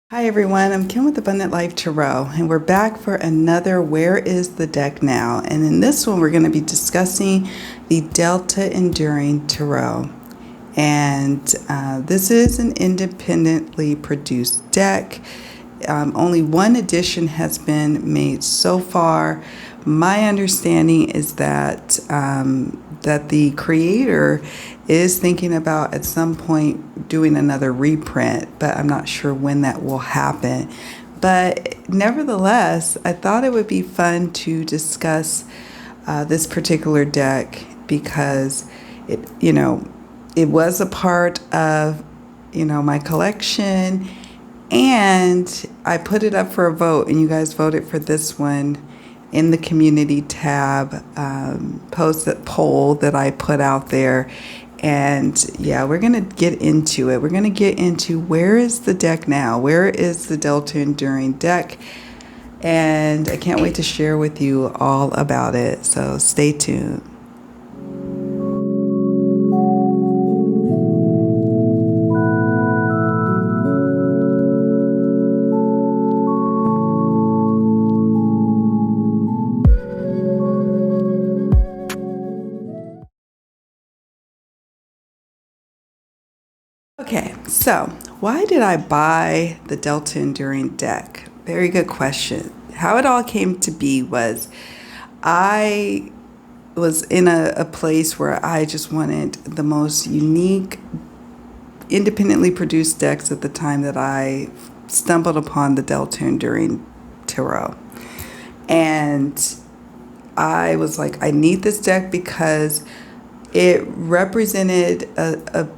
Hi everyone, I'm Kim with Abundant Life Tarot, and we're back for another Where is the Deck Now? And in this one, we're going to be discussing the Delta Enduring Tarot. And this is an independently produced deck. Only one edition has been made so far. My understanding is that that the creator is thinking about at some point doing another reprint, but I'm not sure when that will happen. But nevertheless, I thought it would be fun to discuss this particular deck because it was a part of my collection, and I put it up for a vote, and you guys voted for this one in the community tab poll that I put out there. And yeah, we're going to get into it. We're going to get into where is the deck now? Where is the Delta Enduring deck? And I can't wait to share with you all about it. So stay tuned. Okay, so why did I buy the Delta Enduring deck? Very good question. How it all came to be was I was in a place where I just wanted the most unique, independently produced decks at the time that I stumbled upon the Delta Enduring Tarot. And I was like, I need this deck because it represented a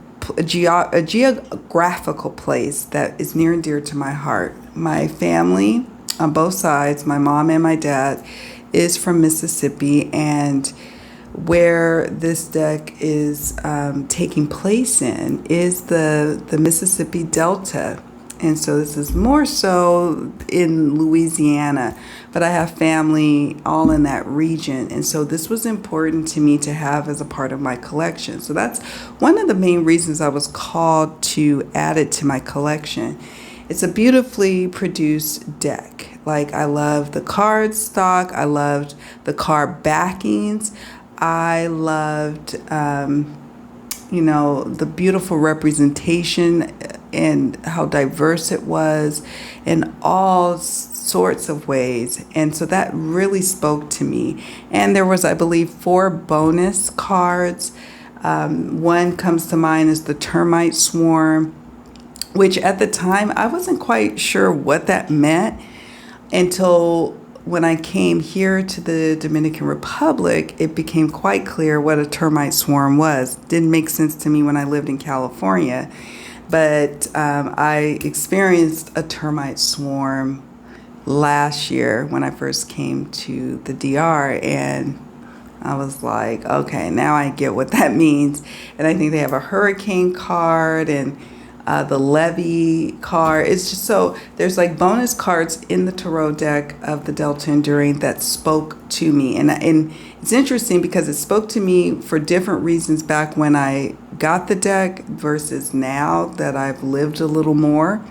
geographical place that is near and dear to my heart. My family on both sides, my mom and my dad, is from Mississippi, and where this deck is taking place in is the Mississippi Delta. And so this is more so in Louisiana, but I have family all in that region. And so this was important to me to have as a part of my collection. So that's one of the main reasons I was called to add it to my collection. It's a beautifully produced deck. Like, I love the card stock. I loved the card backings. I loved, the beautiful representation and how diverse it was in all sorts of ways. And so that really spoke to me. And there was, I believe, 4 bonus cards. One comes to mind is the Termite Swarm, which at the time I wasn't quite sure what that meant until when I came here to the Dominican Republic. It became quite clear what a termite swarm was. Didn't make sense to me when I lived in California. But I experienced a termite swarm last year when I first came to the DR, and I was like, okay, now I get what that means. And I think they have a hurricane card and the levee card. It's just so there's like bonus cards in the tarot deck of the Delta Enduring that spoke to me. And it's interesting because it spoke to me for different reasons back when I got the deck versus now that I've lived a little more.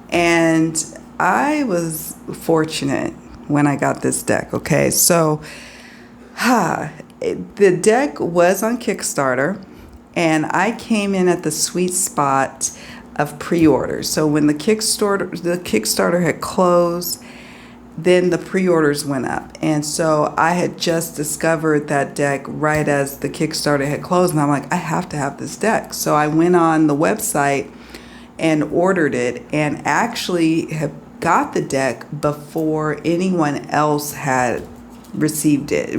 And I was fortunate when I got this deck. Okay, so the deck was on Kickstarter, and I came in at the sweet spot of pre-orders. So when the Kickstarter had closed, then the pre-orders went up. And so I had just discovered that deck right as the Kickstarter had closed, and I'm like, I have to have this deck. So I went on the website and ordered it, and actually have got the deck before anyone else had received it,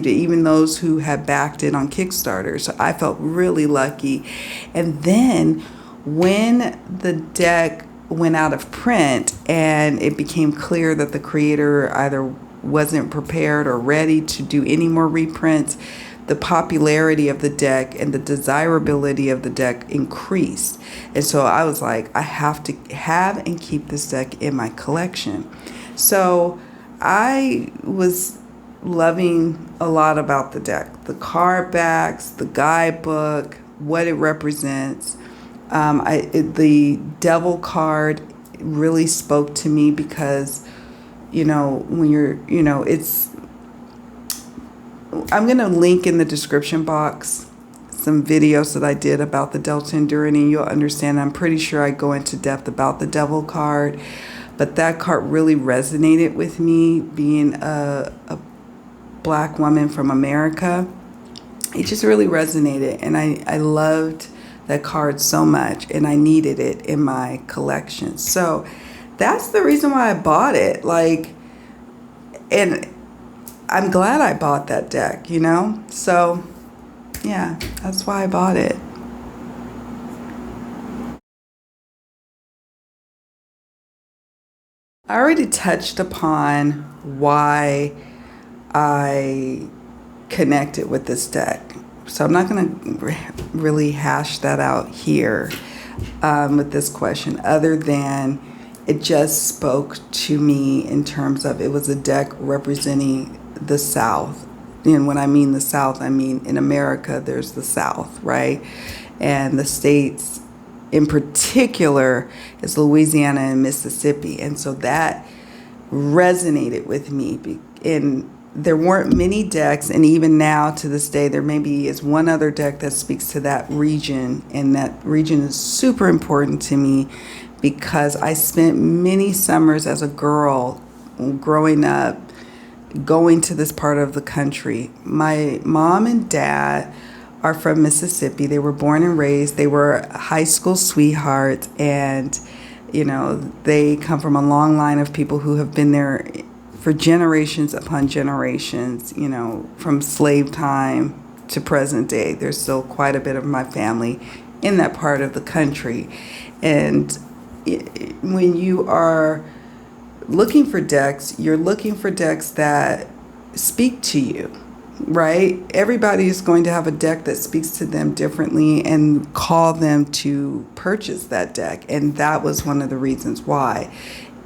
even those who had backed it on Kickstarter. So I felt really lucky. And then when the deck went out of print and it became clear that the creator either wasn't prepared or ready to do any more reprints, the popularity of the deck and the desirability of the deck increased. And so I was like, I have to have and keep this deck in my collection. So I was loving a lot about the deck, the card backs, the guidebook, what it represents. The devil card really spoke to me because, when you're, I'm going to link in the description box some videos that I did about the Delta Enduring, and you'll understand. I'm pretty sure I go into depth about the Devil card, but that card really resonated with me, being a Black woman from America. It just really resonated, and I loved that card so much, and I needed it in my collection. So that's the reason why I bought it. And I'm glad I bought that deck, So yeah, that's why I bought it. I already touched upon why I connected with this deck, so I'm not going to really hash that out here with this question, other than it just spoke to me in terms of it was a deck representing the South. And when I mean the South, I mean in America, there's the South, right? And the states in particular is Louisiana and Mississippi. And so that resonated with me. And there weren't many decks, and even now to this day, there maybe is one other deck that speaks to that region. And that region is super important to me because I spent many summers as a girl growing up going to this part of the country. My mom and dad are from Mississippi. They were born and raised. They were high school sweethearts, and they come from a long line of people who have been there for generations upon generations, from slave time to present day. There's still quite a bit of my family in that part of the country. And when you are looking for decks, you're looking for decks that speak to you, right? Everybody is going to have a deck that speaks to them differently and call them to purchase that deck. And that was one of the reasons why.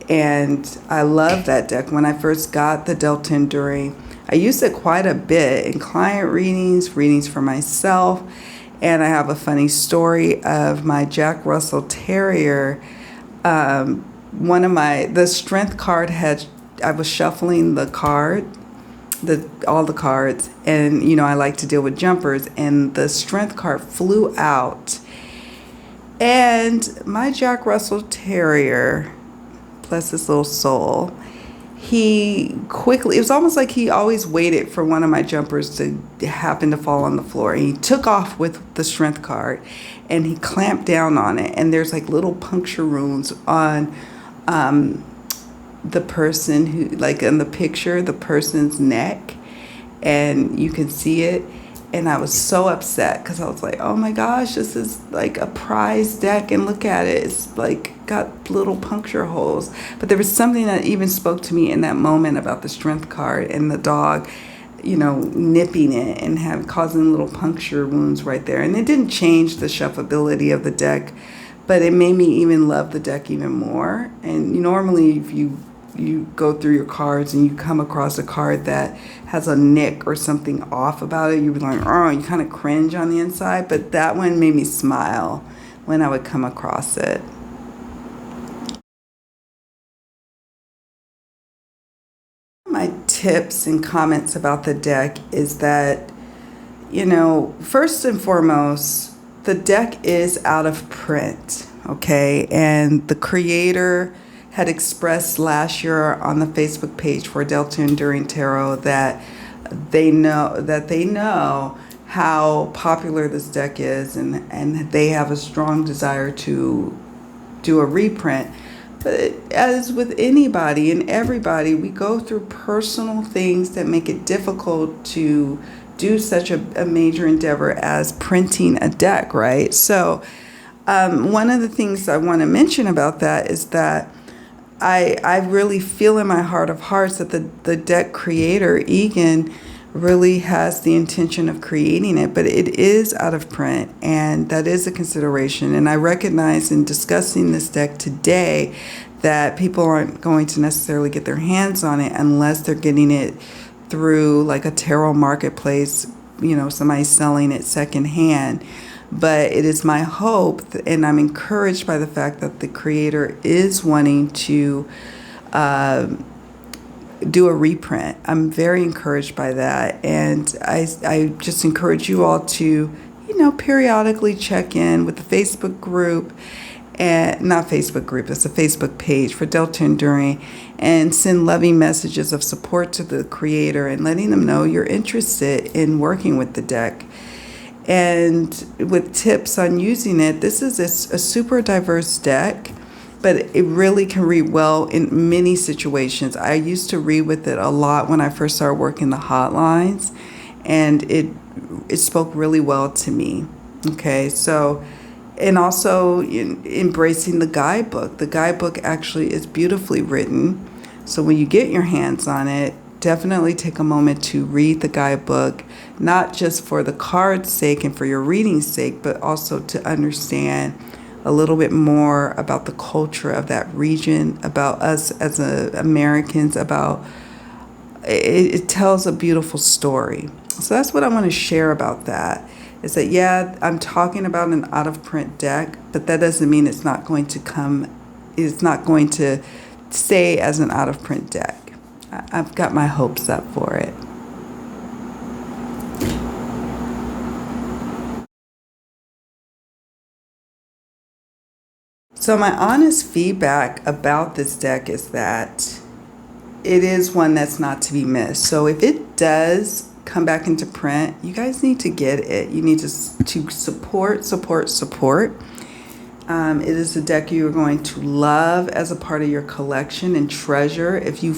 And I love that deck. When I first got the Delta Enduring, I used it quite a bit in client readings for myself. And I have a funny story of my Jack Russell Terrier. The strength card I was shuffling the card, all the cards, and I like to deal with jumpers, and the strength card flew out, and my Jack Russell Terrier, bless his little soul, it was almost like he always waited for one of my jumpers to happen to fall on the floor. He took off with the strength card, and he clamped down on it, and there's like little puncture wounds on the person who, like in the picture, the person's neck, and you can see it. And I was so upset because I was like, oh my gosh, this is like a prize deck, and look at it, it's like got little puncture holes. But there was something that even spoke to me in that moment about the strength card and the dog, nipping it and causing little puncture wounds right there. And it didn't change the shuffleability of the deck, but it made me even love the deck even more. And normally if you go through your cards and you come across a card that has a nick or something off about it, you'd be like, oh, you kind of cringe on the inside. But that one made me smile when I would come across it. My tips and comments about the deck is that, first and foremost, the deck is out of print, okay? And the creator had expressed last year on the Facebook page for Delta Enduring Tarot that they know how popular this deck is, and they have a strong desire to do a reprint. But as with anybody and everybody, we go through personal things that make it difficult to do such a major endeavor as printing a deck, right? So one of the things I want to mention about that is that I really feel in my heart of hearts that the deck creator, Egan, really has the intention of creating it, but it is out of print, and that is a consideration. And I recognize in discussing this deck today that people aren't going to necessarily get their hands on it unless they're getting it through like a tarot marketplace, somebody selling it secondhand. But it is my hope, and I'm encouraged by the fact that the creator is wanting to do a reprint. I'm very encouraged by that. And I just encourage you all to, periodically check in with the Facebook group, and not Facebook group, it's a Facebook page for Delta Enduring, and send loving messages of support to the creator and letting them know you're interested in working with the deck. And with tips on using it, this is a super diverse deck, but it really can read well in many situations. I used to read with it a lot when I first started working the hotlines, and it spoke really well to me. Okay, so, and also embracing the guidebook. The guidebook actually is beautifully written. So when you get your hands on it, definitely take a moment to read the guidebook, not just for the card's sake and for your reading's sake, but also to understand a little bit more about the culture of that region, about us as Americans, about it tells a beautiful story. So that's what I want to share about that, is that, yeah, I'm talking about an out-of-print deck, but that doesn't mean it's not going to stay as an out-of-print deck. I've got my hopes up for it. So my honest feedback about this deck is that it is one that's not to be missed. So if it does come back into print, you guys need to get it. You need to support. It is a deck you're going to love as a part of your collection and treasure. If you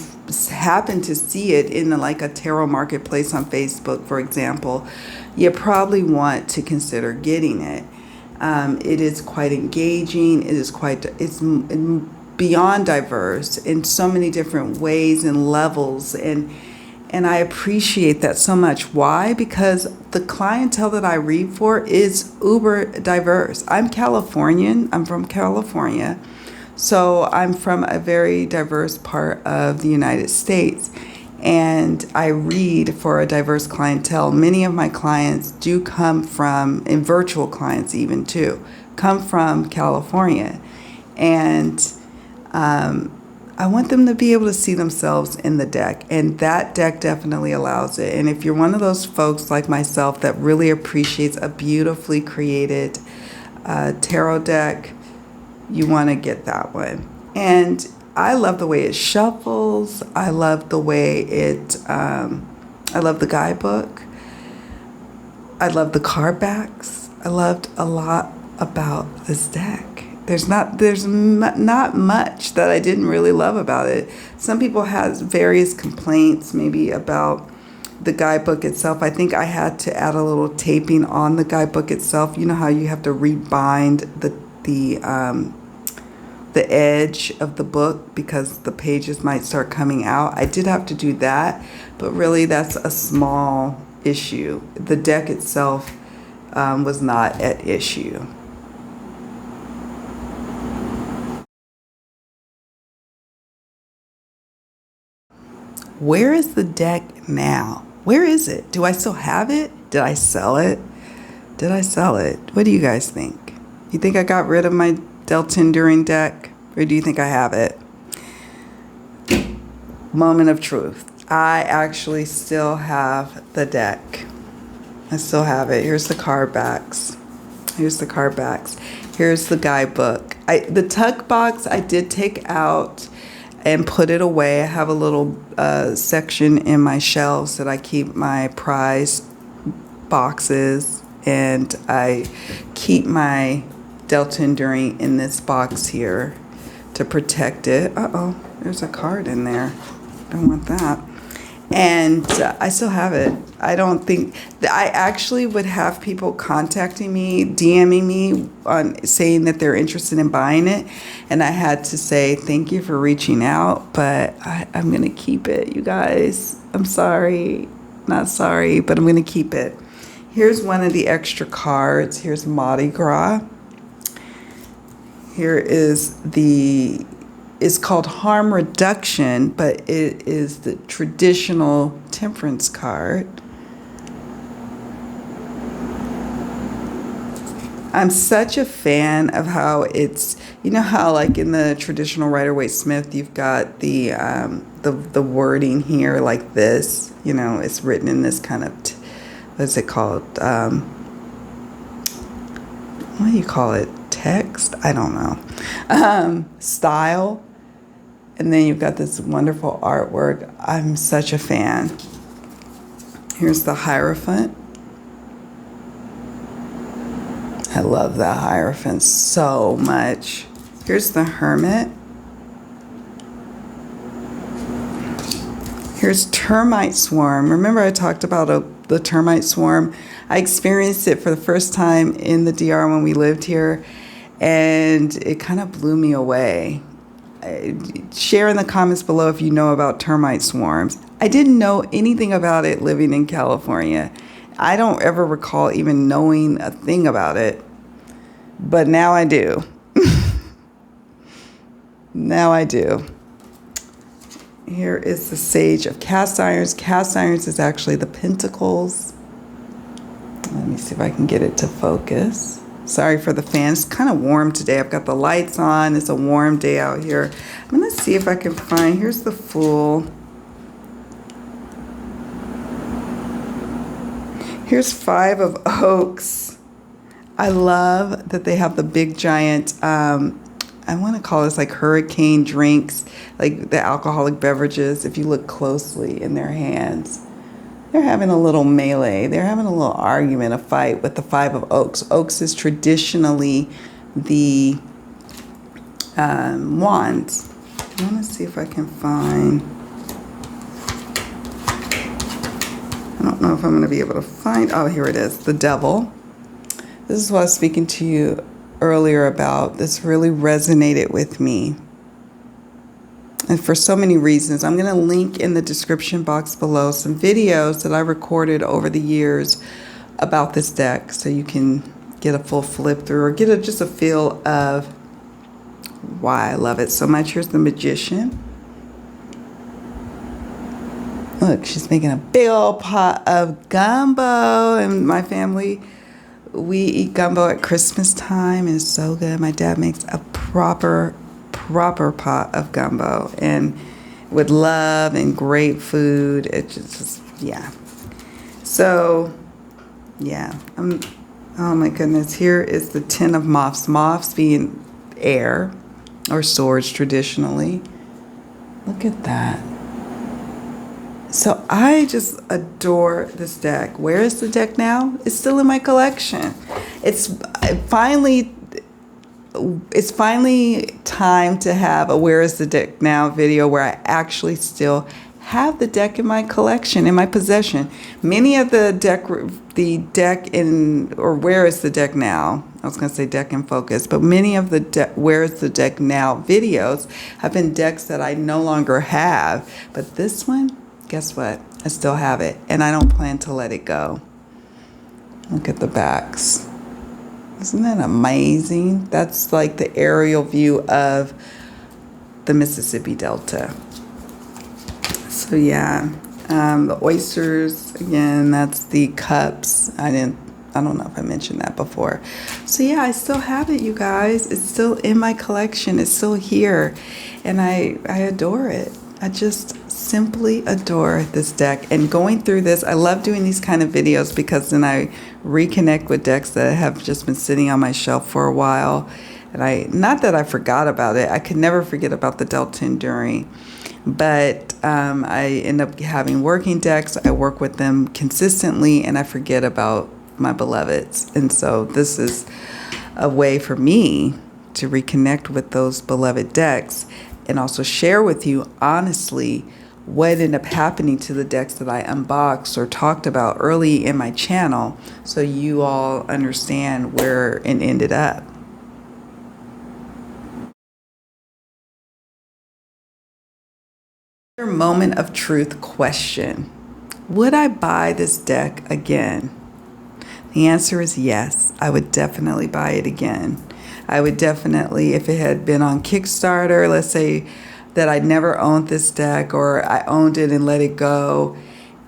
happen to see it in like a tarot marketplace on Facebook, for example, you probably want to consider getting it. It is quite engaging. It's beyond diverse in so many different ways and levels, and I appreciate that so much. Why? Because the clientele that I read for is uber diverse. I'm Californian. I'm from California. So I'm from a very diverse part of the United States. And I read for a diverse clientele. Many of my clients do come from, and virtual clients even too, come from California. And I want them to be able to see themselves in the deck, and that deck definitely allows it. And if you're one of those folks like myself that really appreciates a beautifully created tarot deck, you want to get that one. And I love the way it shuffles. I love the way I love the guidebook. I love the card backs. I loved a lot about this deck. There's not much that I didn't really love about it. Some people had various complaints maybe about the guidebook itself. I think I had to add a little taping on the guidebook itself. You know how you have to rebind the edge of the book because the pages might start coming out. I did have to do that, but really that's a small issue. The deck itself was not at issue. Where is the deck now? Where is it? Do I still have it? Did I sell it? What do you guys think? You think I got rid of my Delta Enduring deck? Or do you think I have it? Moment of truth. I actually still have the deck. I still have it. Here's the card backs. Here's the guidebook. The tuck box I did take out and put it away. I have a little section in my shelves that I keep my prize boxes, and I keep my Delta Enduring in this box here to protect it. There's a card in there. Don't want that. And I still have it. I don't think I actually would have people contacting me, DMing me on saying that they're interested in buying it, and I had to say thank you for reaching out, but I'm gonna keep it, you guys. I'm sorry, not sorry, but I'm gonna keep it. Here's one of the extra cards. Here's Mardi Gras. Here is it's called Harm Reduction, but it is the traditional temperance card. I'm such a fan of how it's, you know how like in the traditional Rider-Waite-Smith, you've got the wording here like this, you know, it's written in this kind of, what's it called? What do you call it? Text? I don't know. Style. And then you've got this wonderful artwork. I'm such a fan. Here's the Hierophant. I love the Hierophant so much. Here's the Hermit. Here's Termite Swarm. Remember I talked about the termite swarm? I experienced it for the first time in the DR when we lived here, and it kind of blew me away. Share in the comments below if you know about termite swarms. I didn't know anything about it living in California. I don't ever recall even knowing a thing about it, but now I do. Now I do. Here is the Sage of Cast Irons. Cast Irons is actually the Pentacles. Let me see if I can get it to focus. Sorry for the fan. It's kind of warm today. I've got the lights on. It's a warm day out here. I'm going to see if I can find, here's the Fool. Here's Five of Oaks. I love that they have the big giant, I want to call this like hurricane drinks, like the alcoholic beverages. If you look closely in their hands, they're having a little melee. They're having a little argument, a fight with the Five of Oaks. Oaks is traditionally the wands. I want to see if I can find, I don't know if I'm going to be able to find, oh, here it is, the Devil. This is what I was speaking to you earlier about. This really resonated with me. And for so many reasons. I'm going to link in the description box below some videos that I recorded over the years about this deck, so you can get a full flip through or get just a feel of why I love it so much. Here's the Magician. Look, she's making a big old pot of gumbo, and my family, we eat gumbo at Christmas time, and it's so good. My dad makes a proper pot of gumbo, and with love and great food. It just yeah. So, yeah. Oh my goodness. Here is the Ten of Moths. Moths being air or swords traditionally. Look at that. So I just adore this deck. Where is the deck now? It's still in my collection. It's finally time to have a Where is the Deck Now video where I actually still have the deck in my collection, in my possession. Many of the deck in, or Where is the Deck Now? I was going to say deck in focus, but many of the Where is the Deck Now videos have been decks that I no longer have. But this one, guess what? I still have it, and I don't plan to let it go. Look at the backs. Isn't that amazing? That's like the aerial view of the Mississippi Delta. So yeah, the oysters, again, that's the cups. I don't know if I mentioned that before. So yeah, I still have it, you guys. It's still in my collection. It's still here, and I adore it. I just simply adore this deck. And going through this, I love doing these kind of videos because then I reconnect with decks that have just been sitting on my shelf for a while. And not that I forgot about it. I could never forget about the Delta Enduring. But I end up having working decks. I work with them consistently, and I forget about my beloveds. And so this is a way for me to reconnect with those beloved decks, and also share with you honestly what ended up happening to the decks that I unboxed or talked about early in my channel, so you all understand where it ended up. Moment of truth question. Would I buy this deck again? The answer is yes. I would definitely buy it again. I would definitely, if it had been on Kickstarter, let's say that I never owned this deck, or I owned it and let it go,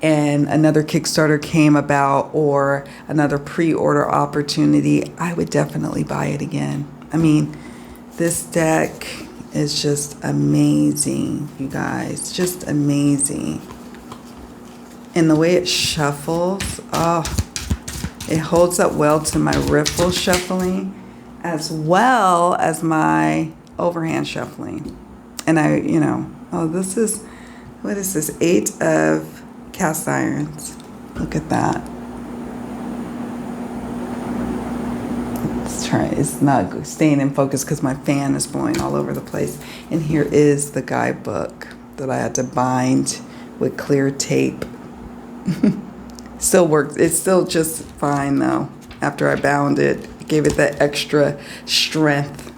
and another Kickstarter came about or another pre-order opportunity, I would definitely buy it again. I mean, this deck is just amazing, you guys, just amazing. And the way it shuffles, oh, it holds up well to my riffle shuffling as well as my overhand shuffling. And oh, this is, what is this? 8 of cast irons. Look at that. Let's try. It's not staying in focus because my fan is blowing all over the place. And here is the guidebook that I had to bind with clear tape. Still works. It's still just fine though. After I bound it, it gave it that extra strength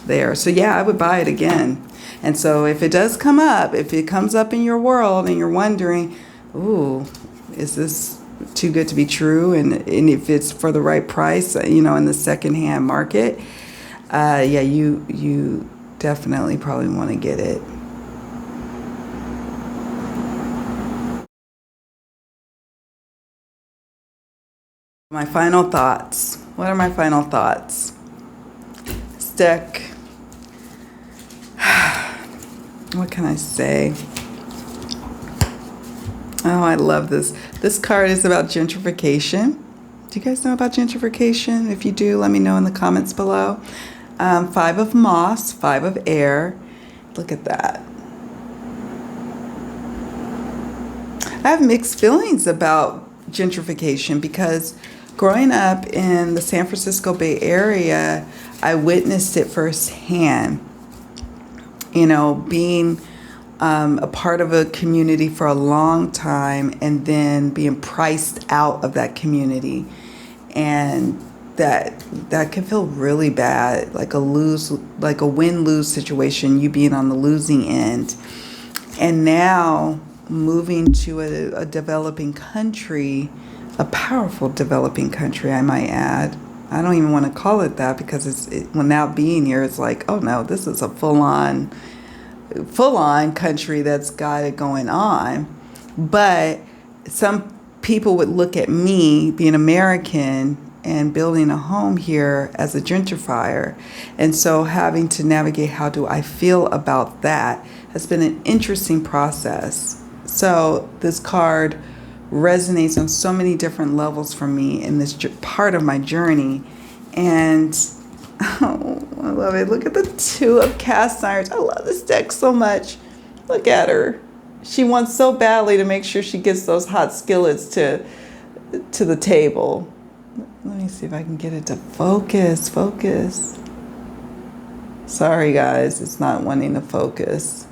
there. So yeah, I would buy it again. And so if it does come up, if it comes up in your world and you're wondering, ooh, is this too good to be true? And if it's for the right price, in the secondhand market, yeah, you definitely probably want to get it. My final thoughts. What are my final thoughts? This deck, what can I say? Oh, I love this. This card is about gentrification. Do you guys know about gentrification? If you do, let me know in the comments below. 5 of moss, 5 of air. Look at that. I have mixed feelings about gentrification because growing up in the San Francisco Bay Area, I witnessed it firsthand. Being a part of a community for a long time and then being priced out of that community. And that can feel really bad, like a win-lose situation, you being on the losing end. And now moving to a developing country, a powerful developing country, I might add. I don't even want to call it that because now being here, it's like, oh no, this is a full-on country that's got it going on. But some people would look at me being American and building a home here as a gentrifier. And so having to navigate how do I feel about that has been an interesting process. So this card resonates on so many different levels for me in this part of my journey. And oh, I love it. Look at the 2 of cast irons. I love this deck so much. Look at her. She wants so badly to make sure she gets those hot skillets to the table. Let me see if I can get it to focus. Sorry guys, it's not wanting to focus.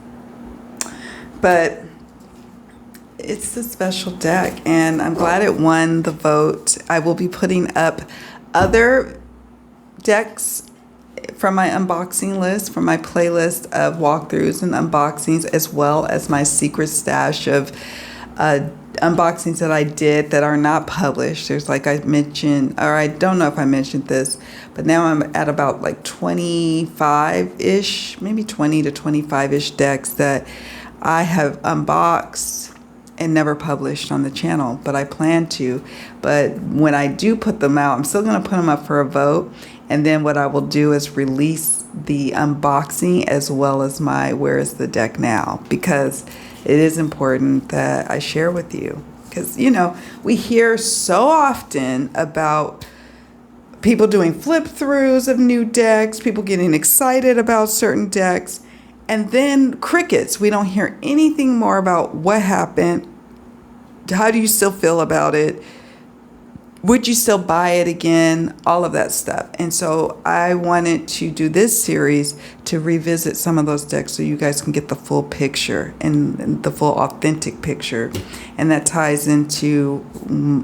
But it's a special deck and I'm glad it won the vote. I will be putting up other decks from my unboxing list, from my playlist of walkthroughs and unboxings, as well as my secret stash of unboxings that I did that are not published. There's, like I mentioned, or I don't know if I mentioned this, but now I'm at about like 25-ish, maybe 20 to 25-ish decks that I have unboxed and never published on the channel, but I plan to. But when I do put them out, I'm still going to put them up for a vote. And then what I will do is release the unboxing as well as my Where is the Deck Now? Because it is important that I share with you. Because, we hear so often about people doing flip throughs of new decks, people getting excited about certain decks, and then crickets. We don't hear anything more about what happened. How do you still feel about it? Would you still buy it again? All of that stuff. And so I wanted to do this series to revisit some of those decks so you guys can get the full picture and the full authentic picture. And that ties into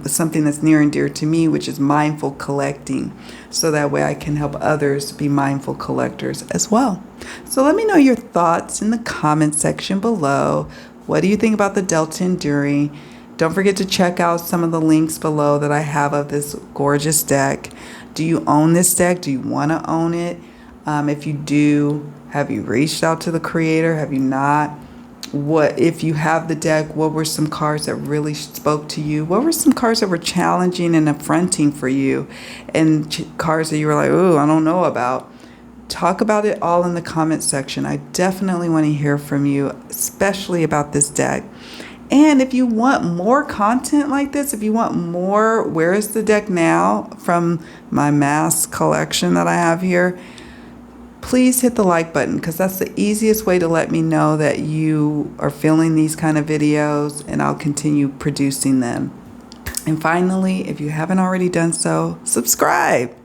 something that's near and dear to me, which is mindful collecting. So that way I can help others be mindful collectors as well. So let me know your thoughts in the comment section below. What do you think about the Delta Enduring? Don't forget to check out some of the links below that I have of this gorgeous deck. Do you own this deck? Do you want to own it? If you do, have you reached out to the creator? Have you not? what, if you have the deck, what were some cards that really spoke to you? What were some cards that were challenging and affronting for you? And cards that you were like, oh, I don't know about. Talk about it all in the comment section. I definitely want to hear from you, especially about this deck. And if you want more content like this, if you want more Where is the Deck Now from my mass collection that I have here, please hit the like button, because that's the easiest way to let me know that you are feeling these kind of videos, and I'll continue producing them. And finally, if you haven't already done so, subscribe.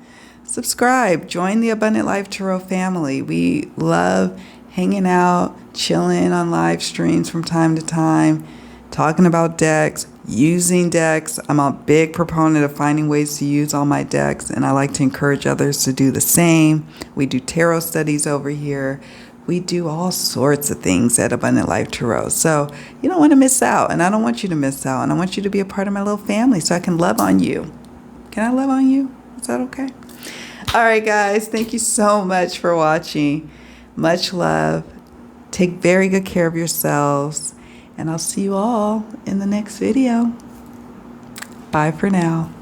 Subscribe. Join the Abundant Life Tarot family. We love hanging out, chilling on live streams from time to time, talking about decks, using decks. I'm a big proponent of finding ways to use all my decks, and I like to encourage others to do the same. We do tarot studies over here. We do all sorts of things at Abundant Life Tarot. So you don't want to miss out, and I don't want you to miss out, and I want you to be a part of my little family so I can love on you. Can I love on you? Is that okay? All right, guys. Thank you so much for watching. Much love. Take very good care of yourselves. And I'll see you all in the next video. Bye for now.